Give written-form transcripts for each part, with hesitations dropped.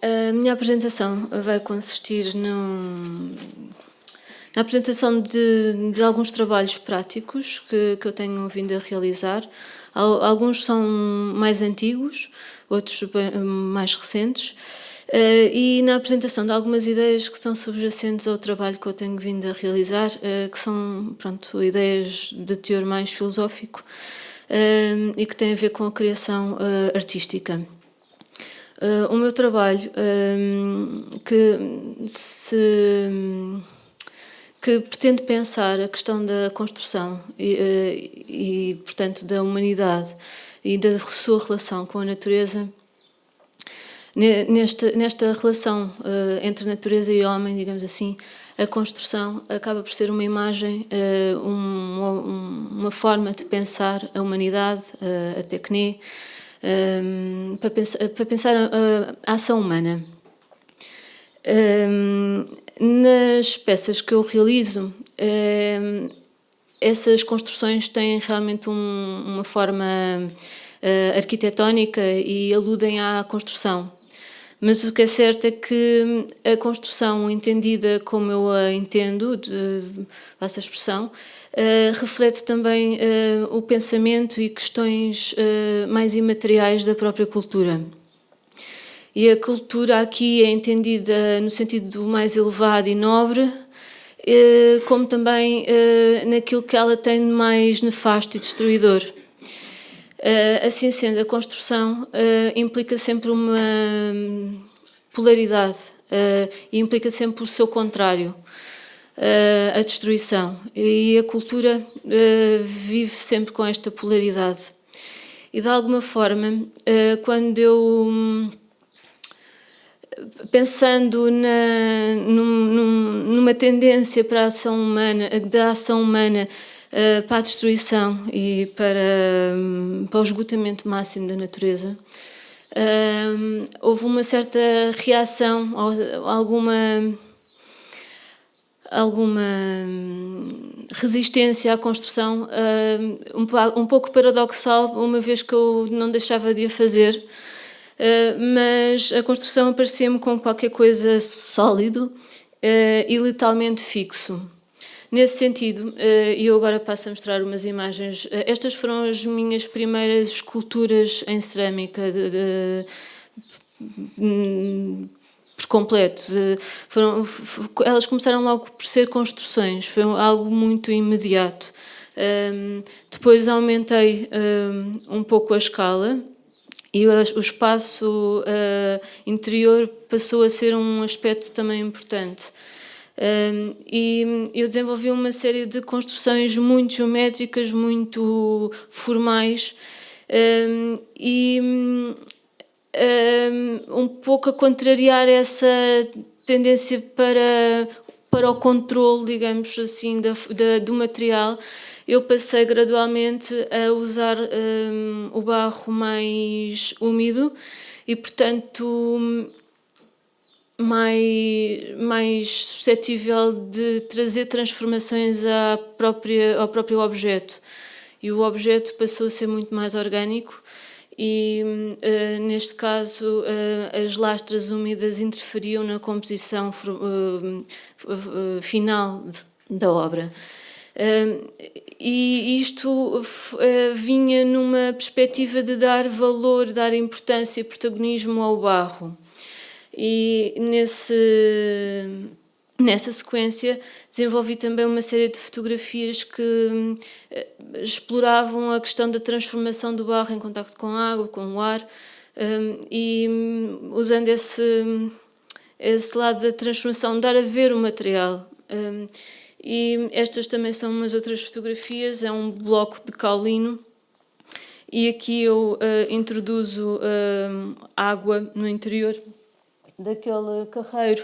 A minha apresentação vai consistir na apresentação de alguns trabalhos práticos que eu tenho vindo a realizar. Alguns são mais antigos, outros mais recentes, e na apresentação de algumas ideias que estão subjacentes ao trabalho que eu tenho vindo a realizar, que são, pronto, ideias de teor mais filosófico e que têm a ver com a criação artística. O meu trabalho, que pretende pensar a questão da construção e, portanto, da humanidade e da sua relação com a natureza, nesta relação entre natureza e homem, digamos assim, a construção acaba por ser uma imagem, uma forma de pensar a humanidade, a tecné, para pensar a ação humana. Nas peças que eu realizo, essas construções têm realmente uma forma arquitetónica e aludem à construção. Mas o que é certo é que a construção, entendida como eu a entendo, essa expressão, reflete também o pensamento e questões mais imateriais da própria cultura. E a cultura aqui é entendida no sentido mais elevado e nobre, como também naquilo que ela tem de mais nefasto e destruidor. Assim sendo, a construção implica sempre uma polaridade e implica sempre o seu contrário, a destruição. E a cultura vive sempre com esta polaridade. E de alguma forma, quando eu, pensando numa tendência para a ação humana, da ação humana para a destruição e para o esgotamento máximo da natureza, houve uma certa reação, alguma resistência à construção, um pouco paradoxal, uma vez que eu não deixava de a fazer, mas a construção aparecia-me como qualquer coisa sólido e letalmente fixo. Nesse sentido, e eu agora passo a mostrar umas imagens. Estas foram as minhas primeiras esculturas em cerâmica, por completo. Elas começaram logo por ser construções, foi algo muito imediato. Depois aumentei um pouco a escala e o espaço interior passou a ser um aspecto também importante. E eu desenvolvi uma série de construções muito geométricas, muito formais, e um pouco a contrariar essa tendência para o controle, digamos assim, do material. Eu passei gradualmente a usar o barro mais úmido e, portanto, mais suscetível de trazer transformações ao próprio objeto. E o objeto passou a ser muito mais orgânico e, neste caso, as lastras úmidas interferiam na composição final da obra. E isto vinha numa perspectiva de dar valor, dar importância e protagonismo ao barro. E nessa sequência desenvolvi também uma série de fotografias que exploravam a questão da transformação do barro em contacto com a água, com o ar, e usando esse lado da transformação, dar a ver o material. E estas também são umas outras fotografias, é um bloco de caolino, e aqui eu introduzo água no interior daquele carreiro,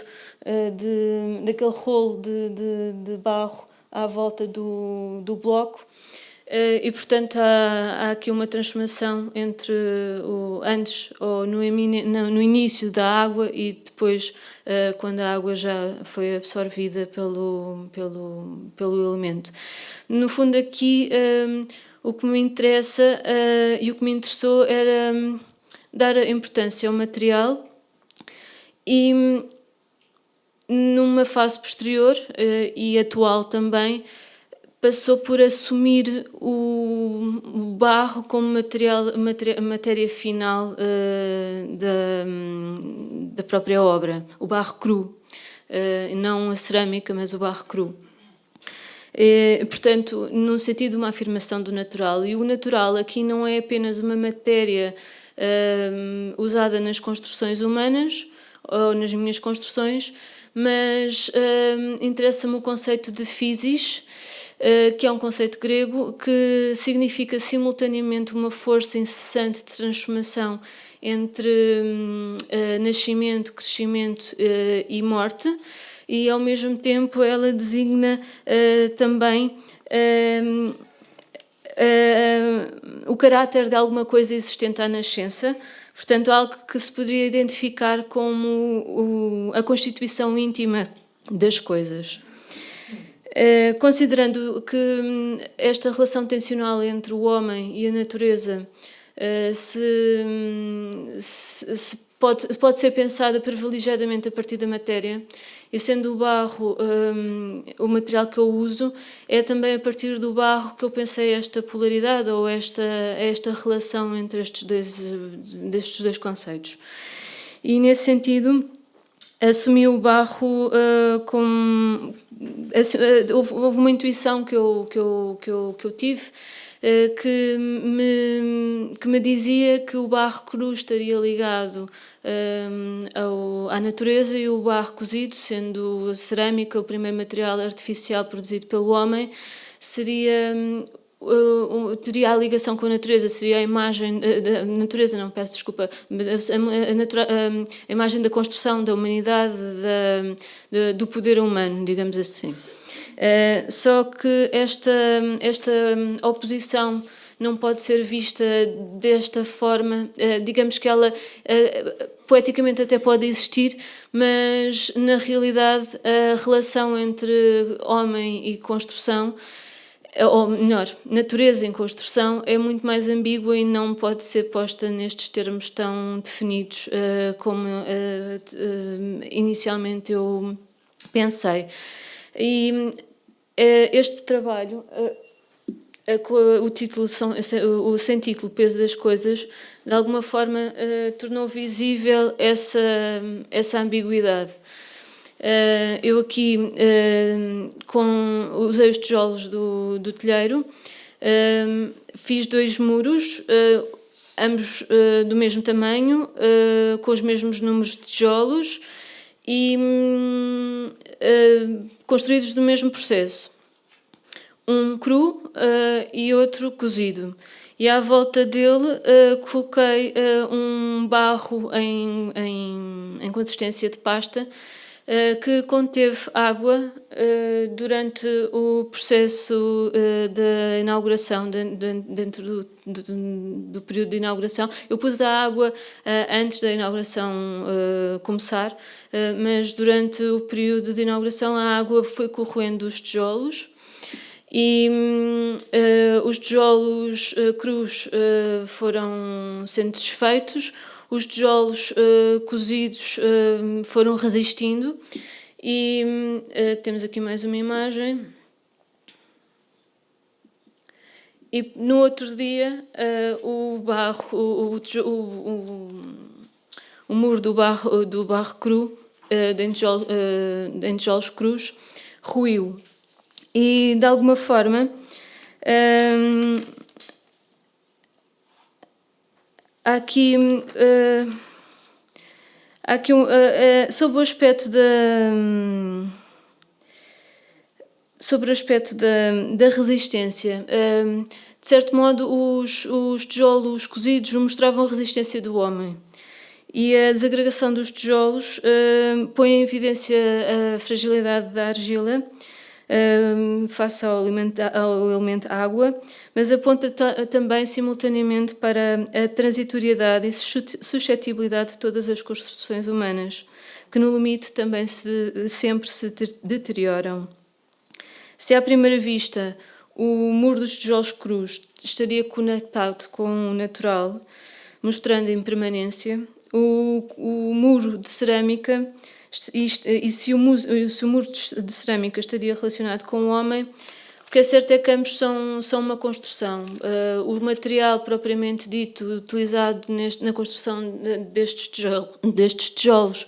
daquele rolo de barro à volta do bloco, e portanto há aqui uma transformação entre antes ou no início da água e depois quando a água já foi absorvida pelo elemento. No fundo aqui o que me interessa e o que me interessou era dar importância ao material E numa fase posterior e atual também, passou por assumir o barro como matéria final da própria obra, o barro cru, não a cerâmica, mas o barro cru. Portanto, num sentido de uma afirmação do natural, e o natural aqui não é apenas uma matéria usada nas construções humanas ou nas minhas construções, mas interessa-me o conceito de physis, que é um conceito grego que significa simultaneamente uma força incessante de transformação entre nascimento, crescimento e morte, e ao mesmo tempo ela designa também o caráter de alguma coisa existente à nascença, portanto algo que se poderia identificar como a constituição íntima das coisas. Considerando que esta relação tensional entre o homem e a natureza pode ser pensada privilegiadamente a partir da matéria, e sendo o barro o material que eu uso, é também a partir do barro que eu pensei esta polaridade ou esta relação entre estes dois conceitos. E nesse sentido, assumi o barro como... houve uma intuição que eu tive que me dizia que o barro cru estaria ligado à natureza, e o barro cozido, sendo a cerâmica o primeiro material artificial produzido pelo homem, teria a ligação com a natureza, seria a imagem da natureza, não, peço desculpa, a imagem da construção da humanidade, do poder humano, digamos assim. Só que esta oposição não pode ser vista desta forma, digamos que ela poeticamente até pode existir, mas na realidade a relação entre homem e construção, ou melhor, natureza em construção, é muito mais ambígua e não pode ser posta nestes termos tão definidos como inicialmente eu pensei. E este trabalho, o título, o sem título, Peso das Coisas, de alguma forma tornou visível essa ambiguidade. Eu aqui usei os tijolos do telheiro, fiz 2 muros, ambos do mesmo tamanho, com os mesmos números de tijolos e construídos do mesmo processo. Um cru e outro cozido. E à volta dele coloquei um barro em consistência de pasta que conteve água durante o processo da inauguração, dentro do período de inauguração. Eu pus a água antes da inauguração começar, mas durante o período de inauguração a água foi corroendo os tijolos, e os tijolos crus foram sendo desfeitos, os tijolos cozidos foram resistindo, e temos aqui mais uma imagem. E no outro dia o muro do barro cru, de tijolos crus, ruiu. E de alguma forma há aqui sobre o aspecto da resistência. De certo modo, os tijolos cozidos mostravam a resistência do homem, e a desagregação dos tijolos põe em evidência a fragilidade da argila face ao elemento água, mas aponta também simultaneamente para a transitoriedade e suscetibilidade de todas as construções humanas, que no limite também sempre se deterioram. Se à primeira vista o muro dos tijolos crus estaria conectado com o natural, mostrando a impermanência, o muro de cerâmica, e se o muro de cerâmica estaria relacionado com o homem, o que é certo é que ambos são uma construção. O material propriamente dito utilizado na construção destes tijolos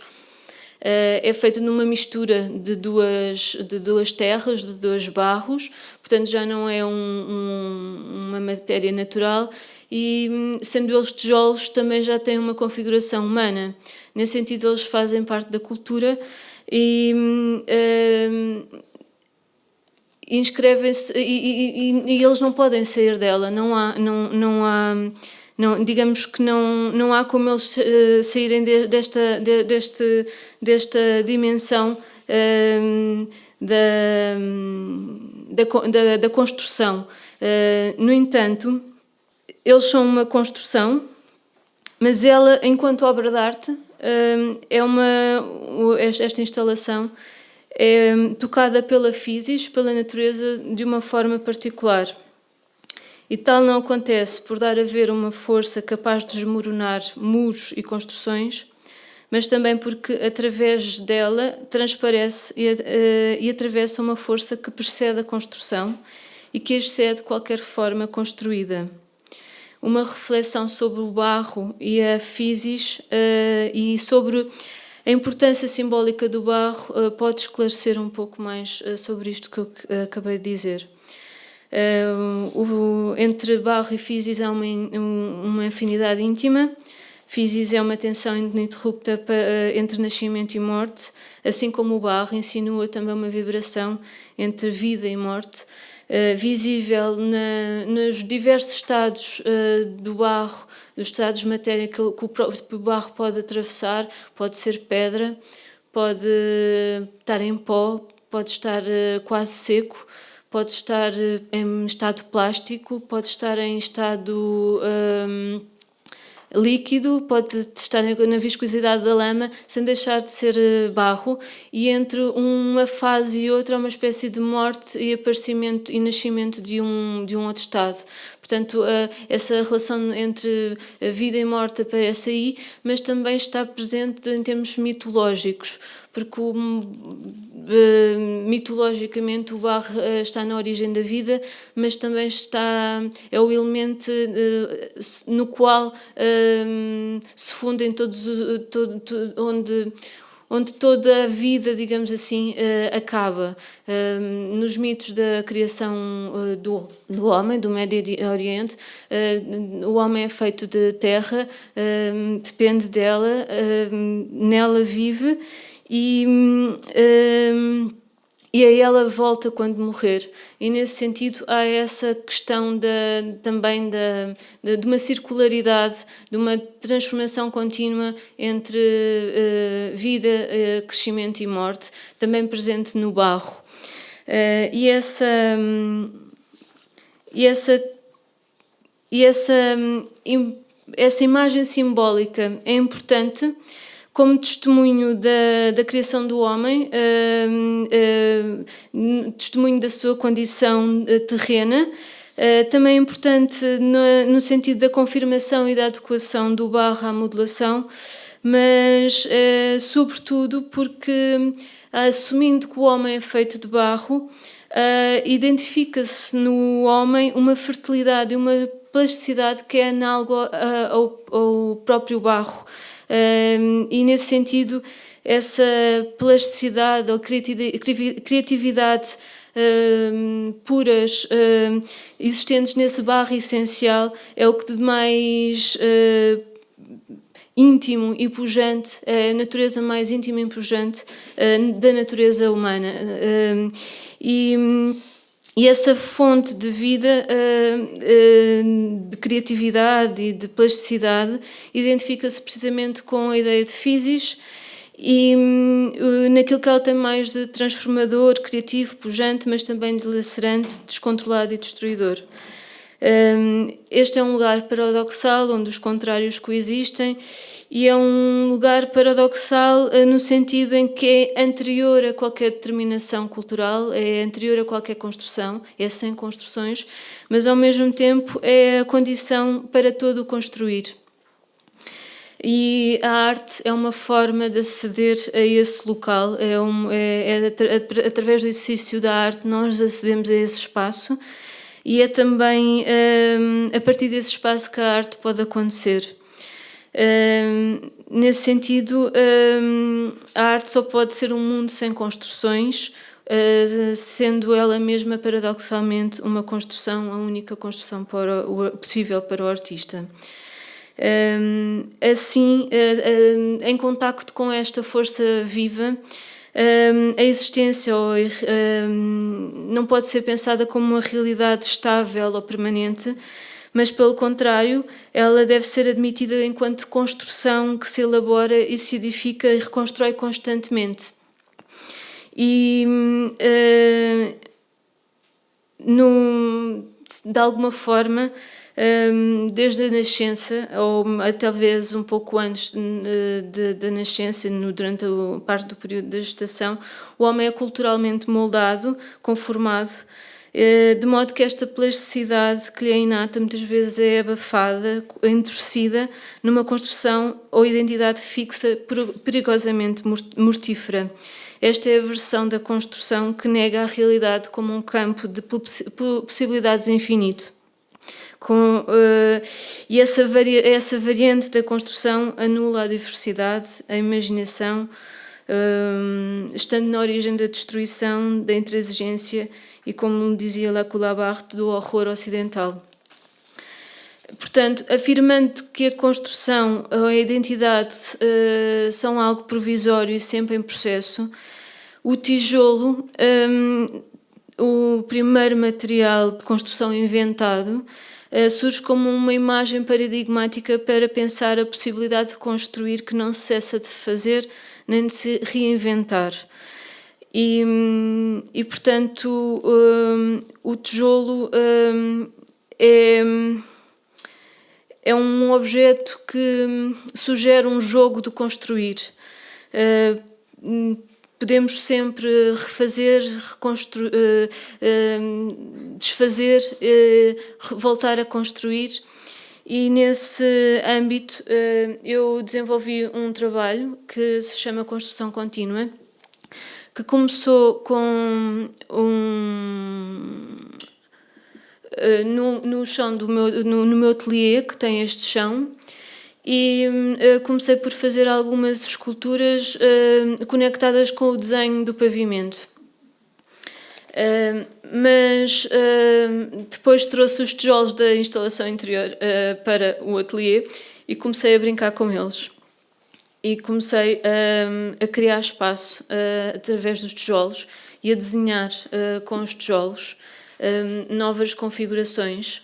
é feito numa mistura de duas terras, de dois barros, portanto já não é uma matéria natural, e sendo eles tijolos também já têm uma configuração humana. Nesse sentido, eles fazem parte da cultura e inscrevem-se, e eles não podem sair dela. Digamos que não há como eles saírem desta dimensão da construção. No entanto, eles são uma construção, mas ela, enquanto obra de arte, esta instalação é tocada pela physis, pela natureza, de uma forma particular. E tal não acontece por dar a ver uma força capaz de desmoronar muros e construções, mas também porque através dela transparece e atravessa uma força que precede a construção e que excede qualquer forma construída. Uma reflexão sobre o barro e a physis e sobre a importância simbólica do barro pode esclarecer um pouco mais sobre isto que eu acabei de dizer. Entre barro e physis há uma afinidade íntima. Physis é uma tensão ininterrupta entre nascimento e morte, assim como o barro insinua também uma vibração entre vida e morte, visível nos diversos estados do barro, dos estados de matéria que o próprio barro pode atravessar. Pode ser pedra, pode estar em pó, pode estar quase seco, pode estar em estado plástico, pode estar em estado líquido, pode estar na viscosidade da lama, sem deixar de ser barro, e entre uma fase e outra há uma espécie de morte e aparecimento e nascimento de um outro estado. Portanto, essa relação entre a vida e morte aparece aí, mas também está presente em termos mitológicos, porque mitologicamente o barro está na origem da vida, mas também é o elemento no qual se fundem onde toda a vida, digamos assim, acaba. Nos mitos da criação do homem, do Médio Oriente, o homem é feito de terra, depende dela, nela vive, e a ela volta quando morrer. E nesse sentido há essa questão também de uma circularidade, de uma transformação contínua entre vida, crescimento e morte, também presente no barro. E essa imagem simbólica é importante como testemunho da criação do homem, testemunho da sua condição terrena, também é importante no sentido da confirmação e da adequação do barro à modelação, mas sobretudo porque, assumindo que o homem é feito de barro, identifica-se no homem uma fertilidade e uma plasticidade que é análoga ao próprio barro. E nesse sentido, essa plasticidade ou criatividade puras existentes nesse barro essencial é o que de mais íntimo e pujante, a natureza mais íntima e pujante da natureza humana. E essa fonte de vida, de criatividade e de plasticidade, identifica-se precisamente com a ideia de physis e naquilo que ela tem mais de transformador, criativo, pujante, mas também dilacerante, descontrolado e destruidor. Este é um lugar paradoxal, onde os contrários coexistem, e é um lugar paradoxal no sentido em que é anterior a qualquer determinação cultural, é anterior a qualquer construção, é sem construções, mas ao mesmo tempo é a condição para todo o construir. E a arte é uma forma de aceder a esse local, através do exercício da arte nós acedemos a esse espaço e é também a partir desse espaço que a arte pode acontecer. Nesse sentido, a arte só pode ser um mundo sem construções, sendo ela mesma, paradoxalmente, uma construção, a única construção possível para o artista. Assim, em contacto com esta força viva, a existência não pode ser pensada como uma realidade estável ou permanente, mas, pelo contrário, ela deve ser admitida enquanto construção que se elabora e se edifica e reconstrói constantemente. E, de alguma forma, desde a nascença, ou talvez um pouco antes da nascença, durante a parte do período da gestação, o homem é culturalmente moldado, conformado, de modo que esta plasticidade que lhe é inata muitas vezes é abafada, entorcida numa construção ou identidade fixa perigosamente mortífera. Esta é a versão da construção que nega a realidade como um campo de possibilidades infinito. E essa variante da construção anula a diversidade, a imaginação, estando na origem da destruição, da intransigência e, como dizia Lacoue-Labarthe, do horror ocidental. Portanto, afirmando que a construção ou a identidade são algo provisório e sempre em processo, o tijolo, o primeiro material de construção inventado, surge como uma imagem paradigmática para pensar a possibilidade de construir que não cessa de fazer nem de se reinventar. E portanto, o tijolo é um objeto que sugere um jogo de construir. Podemos sempre refazer, desfazer, voltar a construir. E nesse âmbito eu desenvolvi um trabalho que se chama Construção Contínua, que começou com no chão no meu ateliê, que tem este chão, e comecei por fazer algumas esculturas conectadas com o desenho do pavimento. Mas depois trouxe os tijolos da instalação interior para o ateliê e comecei a brincar com eles. E comecei a criar espaço através dos tijolos e a desenhar com os tijolos novas configurações.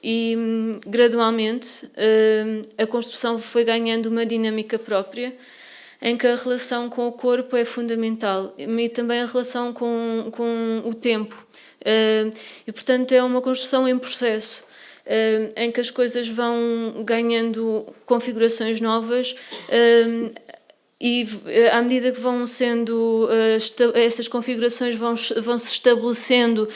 E gradualmente a construção foi ganhando uma dinâmica própria, em que a relação com o corpo é fundamental e também a relação com o tempo. E, portanto, é uma construção em processo, em que as coisas vão ganhando configurações novas e, à medida que vão sendo, essas configurações vão se estabelecendo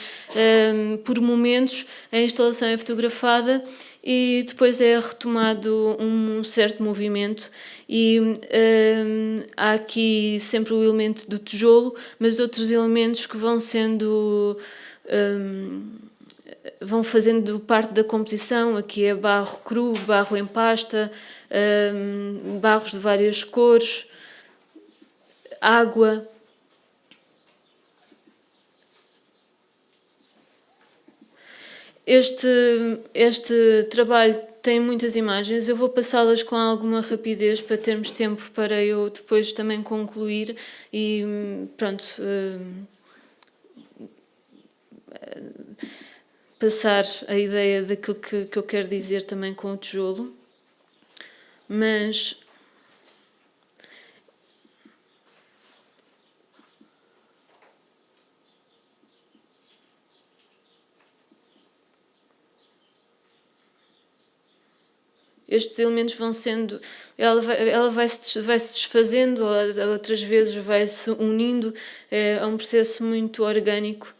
por momentos, a instalação é fotografada e depois é retomado um certo movimento. E há aqui sempre o elemento do tijolo, mas outros elementos que vão sendo vão fazendo parte da composição. Aqui é barro cru, barro em pasta, barros de várias cores, água. Este trabalho tem muitas imagens, eu vou passá-las com alguma rapidez para termos tempo para eu depois também concluir e pronto, passar a ideia daquilo que eu quero dizer também com o tijolo. Mas estes elementos vão sendo, ela vai se desfazendo, outras vezes vai-se unindo, é um processo muito orgânico.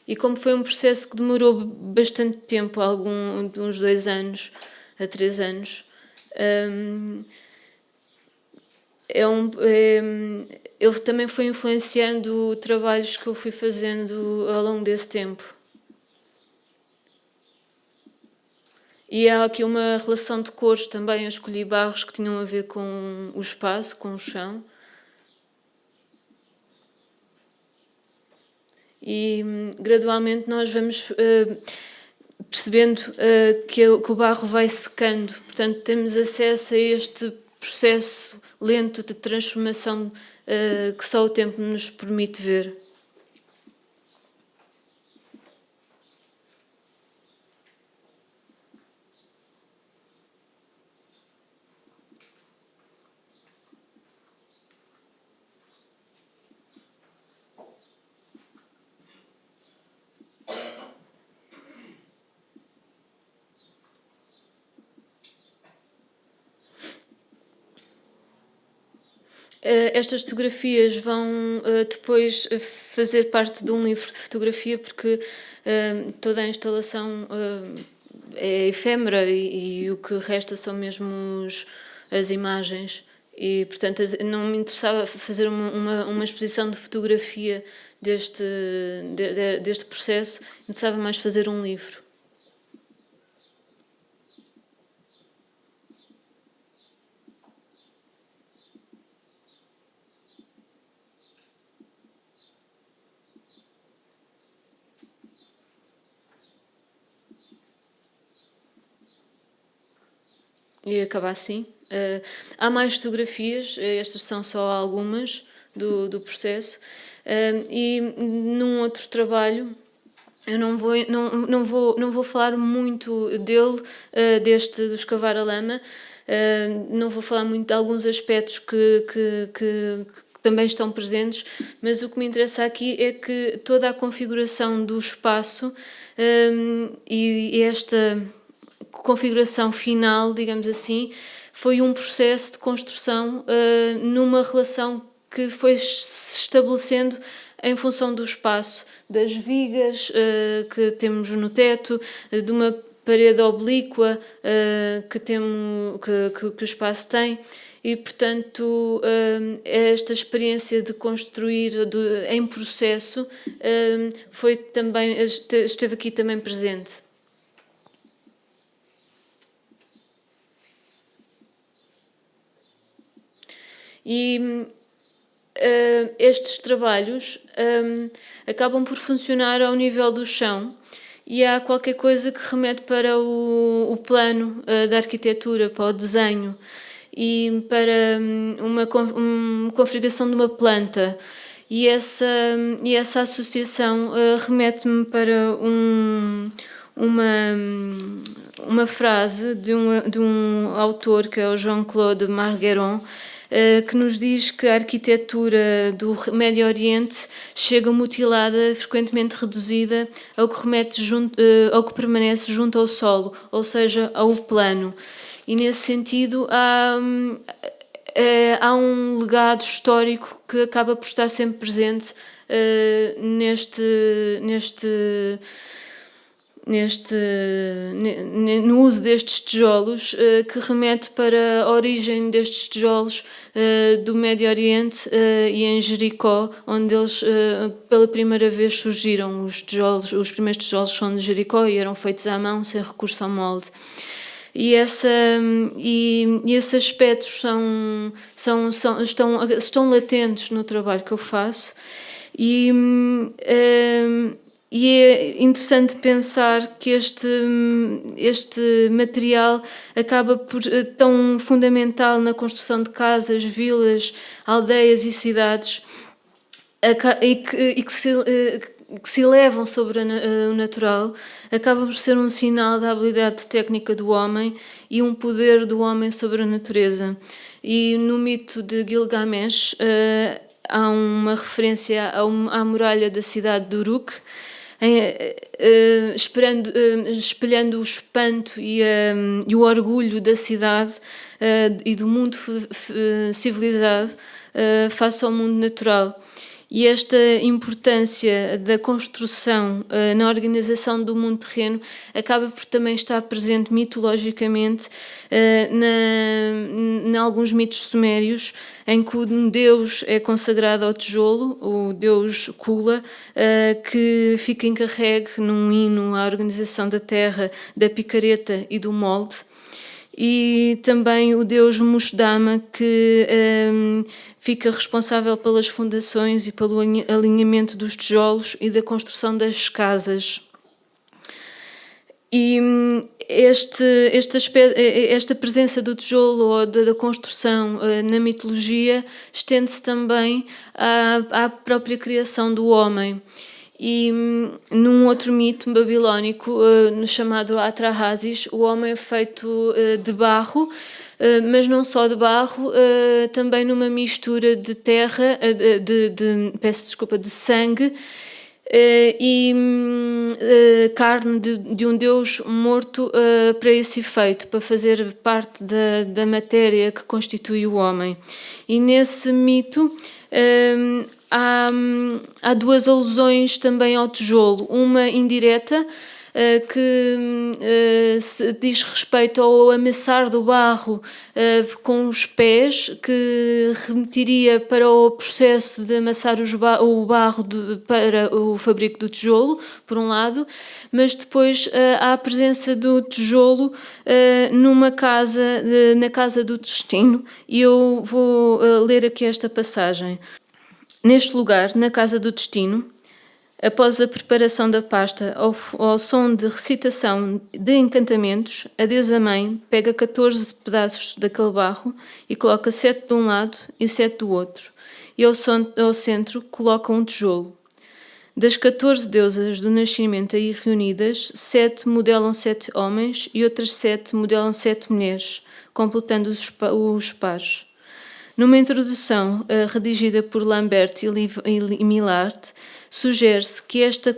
E como foi um processo que demorou bastante tempo, uns 2 anos, há 3 anos. Ele também foi influenciando trabalhos que eu fui fazendo ao longo desse tempo. E há aqui uma relação de cores também. Eu escolhi barros que tinham a ver com o espaço, com o chão. E gradualmente nós vamos percebendo que o barro vai secando. Portanto, temos acesso a este processo lento de transformação que só o tempo nos permite ver. Estas fotografias vão depois fazer parte de um livro de fotografia, porque toda a instalação é efêmera e o que resta são mesmo as imagens. E, portanto, não me interessava fazer uma exposição de fotografia deste processo, interessava mais fazer um livro. E acaba assim. Há mais fotografias, estas são só algumas do processo. E num outro trabalho, eu não vou falar muito dele, do escavar a lama, não vou falar muito de alguns aspectos que também estão presentes, mas o que me interessa aqui é que toda a configuração do espaço e esta configuração final, digamos assim, foi um processo de construção numa relação que foi se estabelecendo em função do espaço, das vigas que temos no teto, de uma parede oblíqua que o espaço tem. E, portanto, esta experiência de construir em processo esteve aqui também presente. E estes trabalhos acabam por funcionar ao nível do chão, e há qualquer coisa que remete para o plano da arquitetura, para o desenho, e para uma configuração de uma planta. E essa associação remete-me para uma frase de um autor, que é o Jean-Claude Margueron, que nos diz que a arquitetura do Médio Oriente chega mutilada, frequentemente reduzida, ao que permanece junto ao solo, ou seja, ao plano. E nesse sentido há um legado histórico que acaba por estar sempre presente no uso destes tijolos, que remete para a origem destes tijolos do Médio Oriente e em Jericó, onde eles pela primeira vez surgiram. Os primeiros tijolos são de Jericó e eram feitos à mão, sem recurso ao molde. E esses aspectos estão latentes no trabalho que eu faço. E é interessante pensar que este material acaba por tão fundamental na construção de casas, vilas, aldeias e cidades, e que se elevam sobre o natural, acaba por ser um sinal da habilidade técnica do homem e um poder do homem sobre a natureza. E no mito de Gilgamesh há uma referência à muralha da cidade de Uruk, espelhando o espanto e o orgulho da cidade e do mundo civilizado face ao mundo natural. E esta importância da construção na organização do mundo terreno acaba por também estar presente mitologicamente em alguns mitos sumérios, em que um deus é consagrado ao tijolo, o deus Kula, que fica encarregue num hino à organização da terra, da picareta e do molde. E também o deus Mushdama, que fica responsável pelas fundações e pelo alinhamento dos tijolos e da construção das casas. E esta presença do tijolo ou da construção na mitologia estende-se também à própria criação do homem. E num outro mito babilónico chamado Atrahasis, o homem é feito de barro, mas não só de barro, também numa mistura de terra, de sangue e carne de um deus morto para esse efeito, para fazer parte da matéria que constitui o homem. E nesse mito há duas alusões também ao tijolo, uma indireta que se diz respeito ao amassar do barro com os pés, que remeteria para o processo de amassar o barro para o fabrico do tijolo, por um lado, mas depois há a presença do tijolo na casa do destino, e eu vou ler aqui esta passagem. Neste lugar, na casa do destino, após a preparação da pasta ao som de recitação de encantamentos, a deusa-mãe pega 14 pedaços daquele barro e coloca 7 de um lado e 7 do outro, e ao centro coloca um tijolo. Das 14 deusas do nascimento aí reunidas, 7 modelam 7 homens e outras 7 modelam 7 mulheres, completando os pares. Numa introdução redigida por Lambert e Millard, sugere-se que este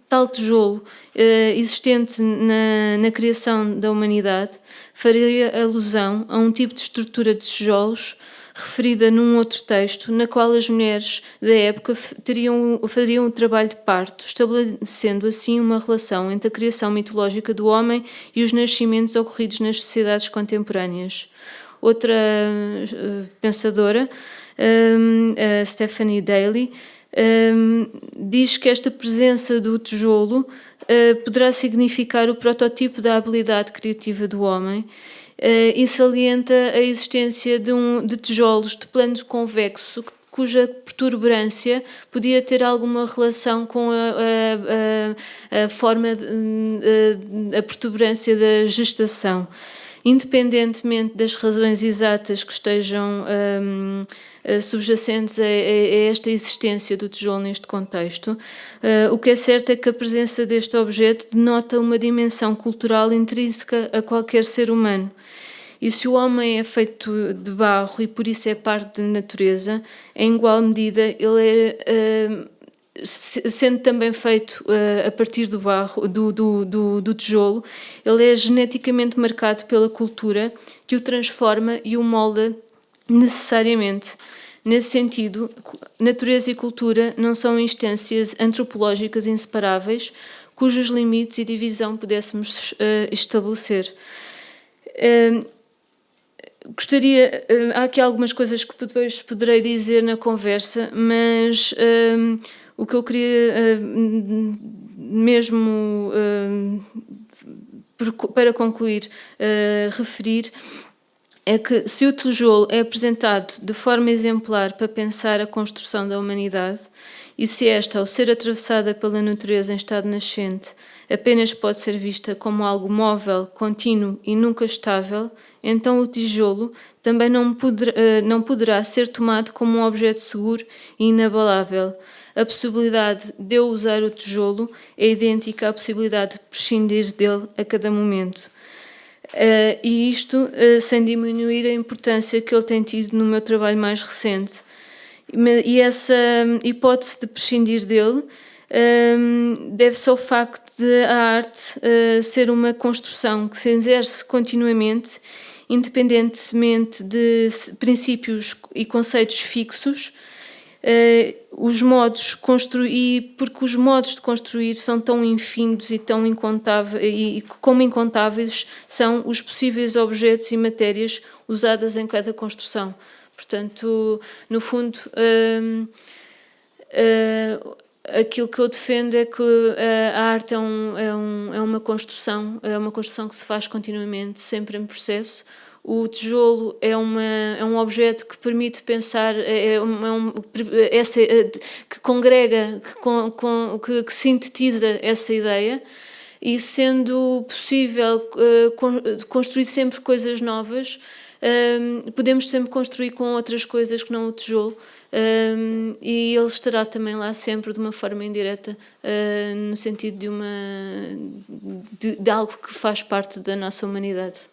tal tijolo existente na criação da humanidade faria alusão a um tipo de estrutura de tijolos referida num outro texto, na qual as mulheres da época fariam o trabalho de parto, estabelecendo assim uma relação entre a criação mitológica do homem e os nascimentos ocorridos nas sociedades contemporâneas. Outra pensadora, Stephanie Daly, diz que esta presença do tijolo poderá significar o protótipo da habilidade criativa do homem e salienta a existência de tijolos de plano convexo cuja protuberância podia ter alguma relação com a forma, a protuberância da gestação. Independentemente das razões exatas que estejam subjacentes a esta existência do tijolo neste contexto, o que é certo é que a presença deste objeto denota uma dimensão cultural intrínseca a qualquer ser humano. E se o homem é feito de barro e por isso é parte da natureza, em igual medida ele sendo também feito a partir do barro, do tijolo, ele é geneticamente marcado pela cultura que o transforma e o molda necessariamente. Nesse sentido, natureza e cultura não são instâncias antropológicas inseparáveis, cujos limites e divisão pudéssemos estabelecer. Há aqui algumas coisas que depois poderei dizer na conversa, mas o que eu queria mesmo para concluir referir é que se o tijolo é apresentado de forma exemplar para pensar a construção da humanidade, e se esta, ao ser atravessada pela natureza em estado nascente, apenas pode ser vista como algo móvel, contínuo e nunca estável, então o tijolo também não poderá ser tomado como um objeto seguro e inabalável. A possibilidade de eu usar o tijolo é idêntica à possibilidade de prescindir dele a cada momento. E isto sem diminuir a importância que ele tem tido no meu trabalho mais recente. E essa hipótese de prescindir dele deve-se ao facto de a arte ser uma construção que se exerce continuamente, independentemente de princípios e conceitos fixos, os modos porque os modos de construir são tão infindos e tão incontáveis, e como incontáveis são os possíveis objetos e matérias usadas em cada construção. Portanto, no fundo, aquilo que eu defendo é que a arte é uma construção que se faz continuamente, sempre em processo. O tijolo é um objeto que permite pensar, que congrega, que sintetiza essa ideia, e sendo possível construir sempre coisas novas, podemos sempre construir com outras coisas que não o tijolo, e ele estará também lá sempre de uma forma indireta, no sentido de algo que faz parte da nossa humanidade.